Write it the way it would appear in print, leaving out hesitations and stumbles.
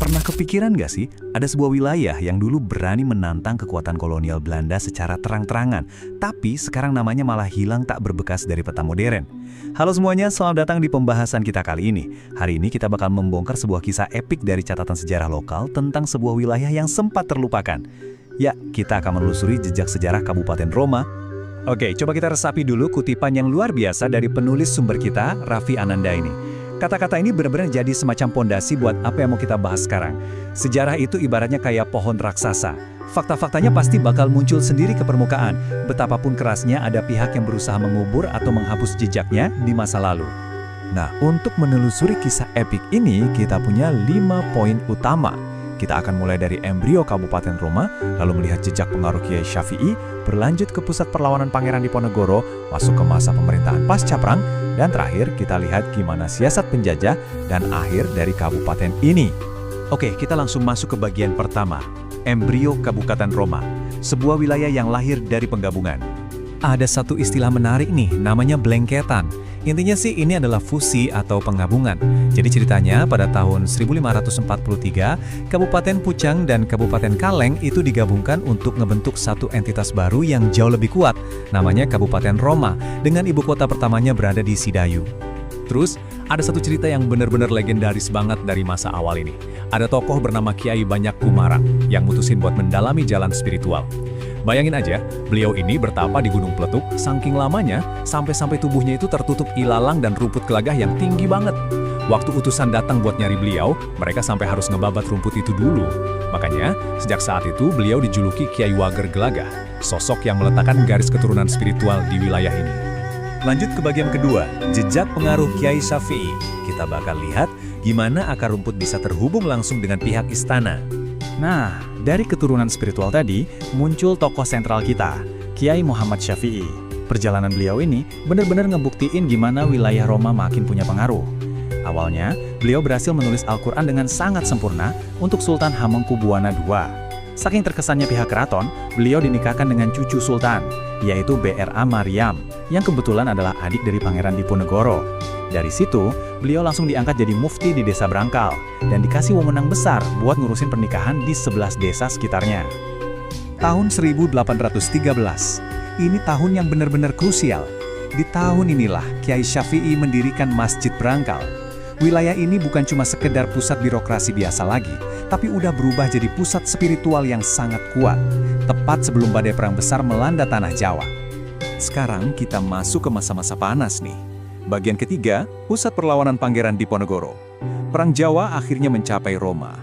Pernah kepikiran gak sih, ada sebuah wilayah yang dulu berani menantang kekuatan kolonial Belanda secara terang-terangan, tapi sekarang namanya malah hilang tak berbekas dari peta modern. Halo semuanya, selamat datang di pembahasan kita kali ini. Hari ini kita bakal membongkar sebuah kisah epik dari catatan sejarah lokal tentang sebuah wilayah yang sempat terlupakan. Ya, kita akan menelusuri jejak sejarah Kabupaten Roma. Oke, coba kita resapi dulu kutipan yang luar biasa dari penulis sumber kita, Raffi Ananda ini. Kata-kata ini benar-benar jadi semacam pondasi buat apa yang mau kita bahas sekarang. Sejarah itu ibaratnya kayak pohon raksasa. Fakta-faktanya pasti bakal muncul sendiri ke permukaan. Betapapun kerasnya ada pihak yang berusaha mengubur atau menghapus jejaknya di masa lalu. Nah, untuk menelusuri kisah epik ini, kita punya 5 poin utama. Kita akan mulai dari embrio Kabupaten Roma, lalu melihat jejak pengaruh Kiai Syafi'i, berlanjut ke pusat perlawanan Pangeran Diponegoro, masuk ke masa pemerintahan pasca perang, dan terakhir kita lihat gimana siasat penjajah dan akhir dari kabupaten ini. Oke, kita langsung masuk ke bagian pertama, embrio Kabupaten Roma, sebuah wilayah yang lahir dari penggabungan. Ada satu istilah menarik nih, namanya blengketan. Intinya sih ini adalah fusi atau penggabungan. Jadi ceritanya pada tahun 1543, Kabupaten Pucang dan Kabupaten Kaleng itu digabungkan untuk ngebentuk satu entitas baru yang jauh lebih kuat, namanya Kabupaten Roma, dengan ibu kota pertamanya berada di Sidayu. Terus, ada satu cerita yang benar-benar legendaris banget dari masa awal ini. Ada tokoh bernama Kiai Banyak Kumara yang mutusin buat mendalami jalan spiritual. Bayangin aja, beliau ini bertapa di Gunung Peletuk saking lamanya sampai tubuhnya itu tertutup ilalang dan rumput gelagah yang tinggi banget. Waktu utusan datang buat nyari beliau, mereka sampai harus ngebabat rumput itu dulu. Makanya, sejak saat itu beliau dijuluki Kiai Wager Gelagah, sosok yang meletakkan garis keturunan spiritual di wilayah ini. Lanjut ke bagian kedua, jejak pengaruh Kiai Syafi'i. Kita bakal lihat gimana akar rumput bisa terhubung langsung dengan pihak istana. Nah, dari keturunan spiritual tadi, muncul tokoh sentral kita, Kiai Muhammad Syafi'i. Perjalanan beliau ini benar-benar ngebuktiin gimana wilayah Roma makin punya pengaruh. Awalnya, beliau berhasil menulis Al-Quran dengan sangat sempurna untuk Sultan Hamengkubuwana II. Saking terkesannya pihak keraton, beliau dinikahkan dengan cucu Sultan, yaitu BRA Maryam, yang kebetulan adalah adik dari Pangeran Diponegoro. Dari situ, beliau langsung diangkat jadi mufti di desa Brangkal, dan dikasih wewenang besar buat ngurusin pernikahan di 11 desa sekitarnya. Tahun 1813, ini tahun yang benar-benar krusial. Di tahun inilah Kiai Syafi'i mendirikan Masjid Brangkal. Wilayah ini bukan cuma sekedar pusat birokrasi biasa lagi, tapi udah berubah jadi pusat spiritual yang sangat kuat, tepat sebelum badai perang besar melanda tanah Jawa. Sekarang kita masuk ke masa-masa panas nih. Bagian ketiga, pusat perlawanan Pangeran Diponegoro. Perang Jawa akhirnya mencapai Roma.